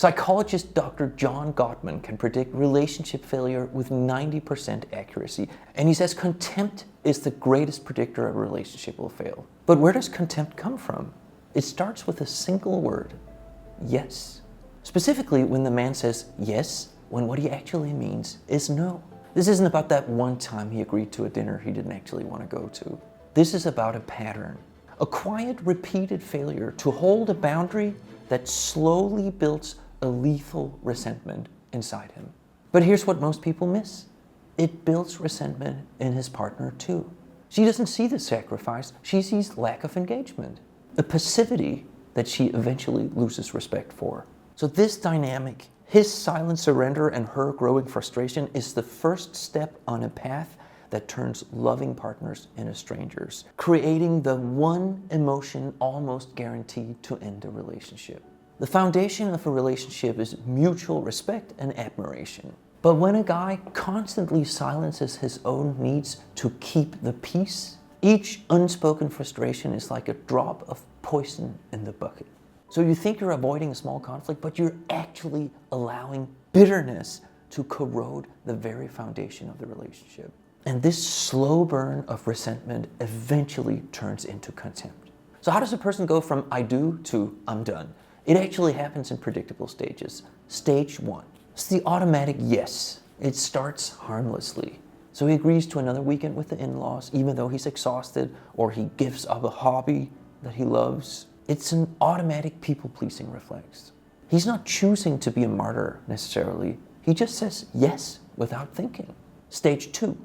Psychologist Dr. John Gottman can predict relationship failure with 90% accuracy, and he says contempt is the greatest predictor a relationship will fail. But where does contempt come from? It starts with a single word, yes. Specifically when the man says yes, when what he actually means is no. This isn't about that one time he agreed to a dinner he didn't actually want to go to. This is about a pattern, a quiet, repeated failure to hold a boundary that slowly builds a lethal resentment inside him. But here's what most people miss. It builds resentment in his partner too. She doesn't see the sacrifice, she sees lack of engagement, a passivity that she eventually loses respect for. So this dynamic, his silent surrender and her growing frustration, is the first step on a path that turns loving partners into strangers, creating the one emotion almost guaranteed to end a relationship. The foundation of a relationship is mutual respect and admiration. But when a guy constantly silences his own needs to keep the peace, each unspoken frustration is like a drop of poison in the bucket. So you think you're avoiding a small conflict, but you're actually allowing bitterness to corrode the very foundation of the relationship. And this slow burn of resentment eventually turns into contempt. So how does a person go from I do to I'm done? It actually happens in predictable stages. Stage 1. It's the automatic yes. It starts harmlessly. So he agrees to another weekend with the in-laws, even though he's exhausted, or he gives up a hobby that he loves. It's an automatic people-pleasing reflex. He's not choosing to be a martyr necessarily. He just says yes without thinking. Stage 2.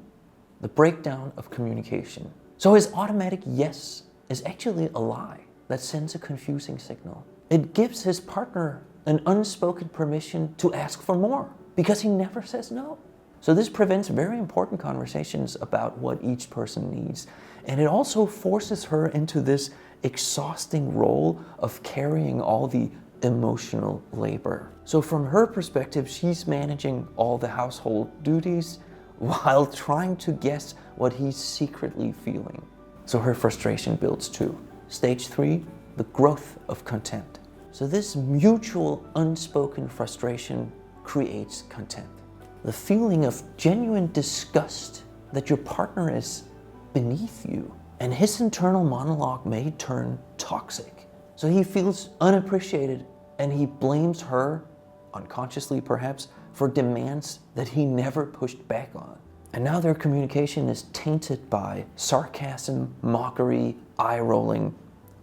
The breakdown of communication. So his automatic yes is actually a lie that sends a confusing signal. It gives his partner an unspoken permission to ask for more because he never says no. So this prevents very important conversations about what each person needs. And it also forces her into this exhausting role of carrying all the emotional labor. So from her perspective, she's managing all the household duties while trying to guess what he's secretly feeling. So her frustration builds too. Stage 3, the growth of contempt. So this mutual unspoken frustration creates contempt. The feeling of genuine disgust that your partner is beneath you. And his internal monologue may turn toxic. So he feels unappreciated and he blames her, unconsciously perhaps, for demands that he never pushed back on. And now their communication is tainted by sarcasm, mockery, eye-rolling,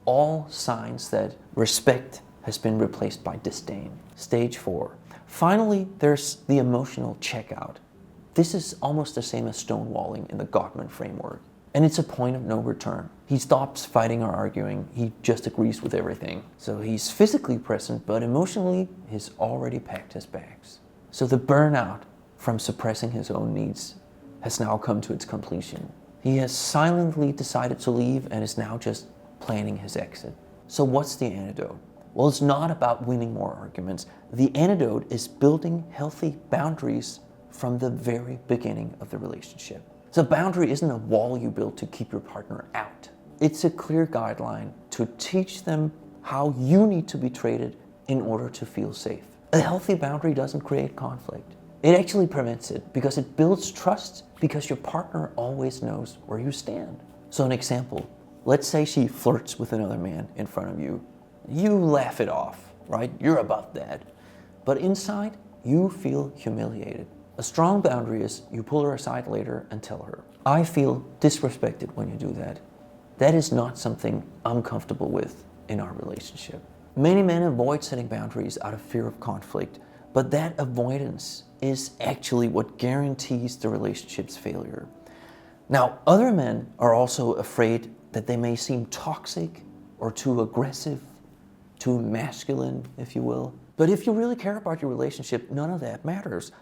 all signs that respect has been replaced by disdain. Stage 4. Finally, there's the emotional checkout. This is almost the same as stonewalling in the Gottman framework. And it's a point of no return. He stops fighting or arguing, he just agrees with everything. So he's physically present, but emotionally, he's already packed his bags. So the burnout from suppressing his own needs has now come to its completion. He has silently decided to leave and is now just planning his exit. So what's the antidote? Well, it's not about winning more arguments. The antidote is building healthy boundaries from the very beginning of the relationship. So a boundary isn't a wall you build to keep your partner out. It's a clear guideline to teach them how you need to be treated in order to feel safe. A healthy boundary doesn't create conflict. It actually prevents it because it builds trust because your partner always knows where you stand. So an example, let's say she flirts with another man in front of you. You laugh it off, right? You're above that. But inside, you feel humiliated. A strong boundary is you pull her aside later and tell her, I feel disrespected when you do that. That is not something I'm comfortable with in our relationship. Many men avoid setting boundaries out of fear of conflict, but that avoidance is actually what guarantees the relationship's failure. Now, other men are also afraid that they may seem toxic or too aggressive, too masculine, if you will. But if you really care about your relationship, none of that matters.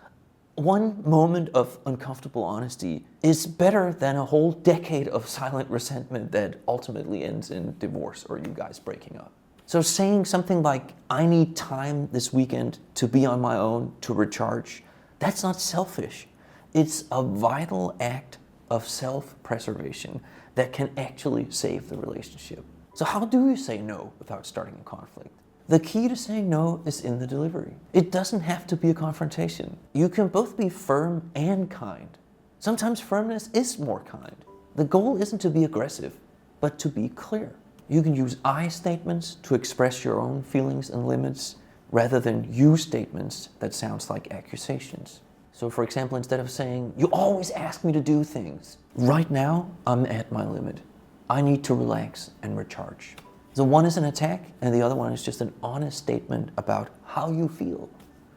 One moment of uncomfortable honesty is better than a whole decade of silent resentment that ultimately ends in divorce or you guys breaking up. So saying something like, I need time this weekend to be on my own, to recharge, that's not selfish. It's a vital act of self-preservation that can actually save the relationship. So how do you say no without starting a conflict? The key to saying no is in the delivery. It doesn't have to be a confrontation. You can both be firm and kind. Sometimes firmness is more kind. The goal isn't to be aggressive, but to be clear. You can use I statements to express your own feelings and limits rather than you statements that sounds like accusations. So for example, instead of saying, "You always ask me to do things," "Right now, I'm at my limit. I need to relax and recharge." So one is an attack and the other one is just an honest statement about how you feel.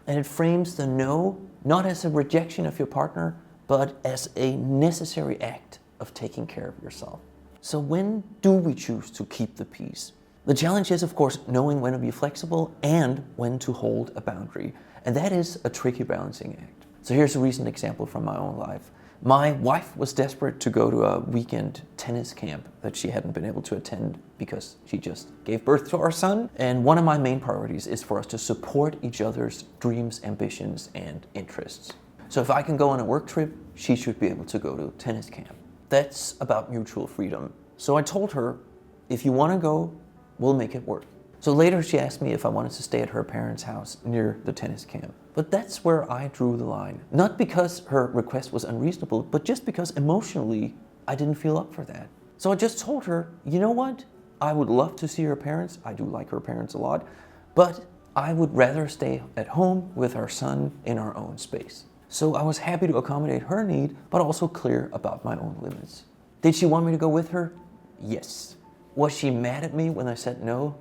And it frames the no not as a rejection of your partner, but as a necessary act of taking care of yourself. So when do we choose to keep the peace? The challenge is, of course, knowing when to be flexible and when to hold a boundary. And that is a tricky balancing act. So here's a recent example from my own life. My wife was desperate to go to a weekend tennis camp that she hadn't been able to attend because she just gave birth to our son. And one of my main priorities is for us to support each other's dreams, ambitions, and interests. So if I can go on a work trip, she should be able to go to tennis camp. That's about mutual freedom. So I told her, if you want to go, we'll make it work. So later she asked me if I wanted to stay at her parents' house near the tennis camp. But that's where I drew the line. Not because her request was unreasonable, but just because emotionally I didn't feel up for that. So I just told her, you know what? I would love to see her parents. I do like her parents a lot. But I would rather stay at home with our son in our own space. So I was happy to accommodate her need, but also clear about my own limits. Did she want me to go with her? Yes. Was she mad at me when I said no?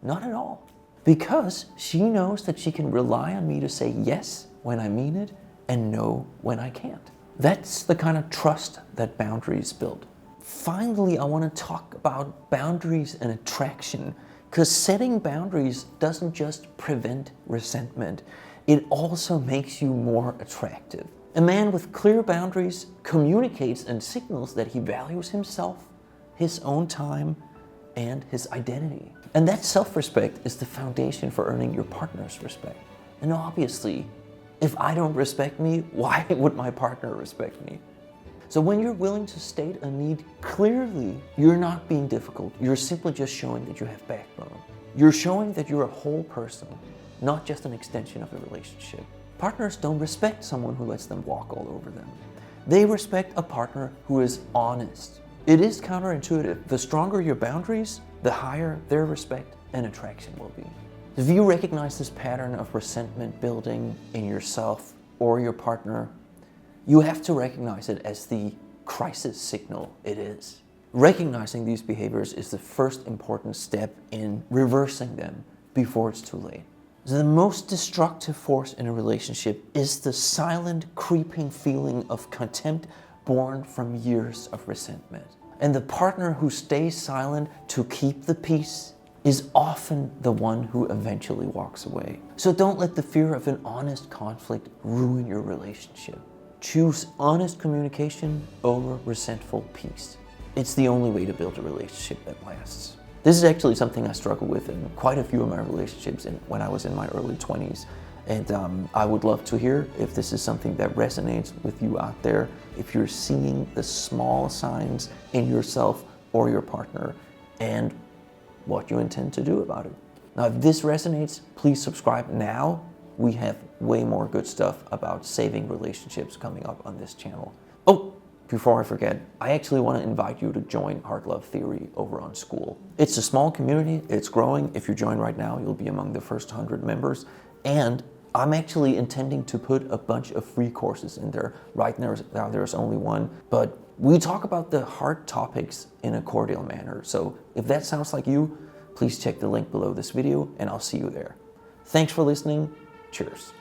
Not at all. Because she knows that she can rely on me to say yes when I mean it and no when I can't. That's the kind of trust that boundaries build. Finally, I want to talk about boundaries and attraction, because setting boundaries doesn't just prevent resentment, it also makes you more attractive. A man with clear boundaries communicates and signals that he values himself, his own time, and his identity. And that self-respect is the foundation for earning your partner's respect. And obviously, if I don't respect me, why would my partner respect me? So when you're willing to state a need clearly, you're not being difficult. You're simply just showing that you have backbone. You're showing that you're a whole person, not just an extension of the relationship. Partners don't respect someone who lets them walk all over them. They respect a partner who is honest. It is counterintuitive. The stronger your boundaries, the higher their respect and attraction will be. If you recognize this pattern of resentment building in yourself or your partner, you have to recognize it as the crisis signal it is. Recognizing these behaviors is the first important step in reversing them before it's too late. The most destructive force in a relationship is the silent, creeping feeling of contempt born from years of resentment. And the partner who stays silent to keep the peace is often the one who eventually walks away. So don't let the fear of an honest conflict ruin your relationship. Choose honest communication over resentful peace. It's the only way to build a relationship that lasts. This is actually something I struggle with in quite a few of my relationships when I was in my early 20s. And I would love to hear if this is something that resonates with you out there, if you're seeing the small signs in yourself or your partner, and what you intend to do about it. Now, if this resonates, please subscribe now. We have way more good stuff about saving relationships coming up on this channel. Oh, before I forget, I actually want to invite you to join Heart Love Theory over on School. It's a small community, it's growing. If you join right now, you'll be among the first 100 members. And I'm actually intending to put a bunch of free courses in there. Right now there's only one, but we talk about the hard topics in a cordial manner. So if that sounds like you, please check the link below this video and I'll see you there. Thanks for listening. Cheers.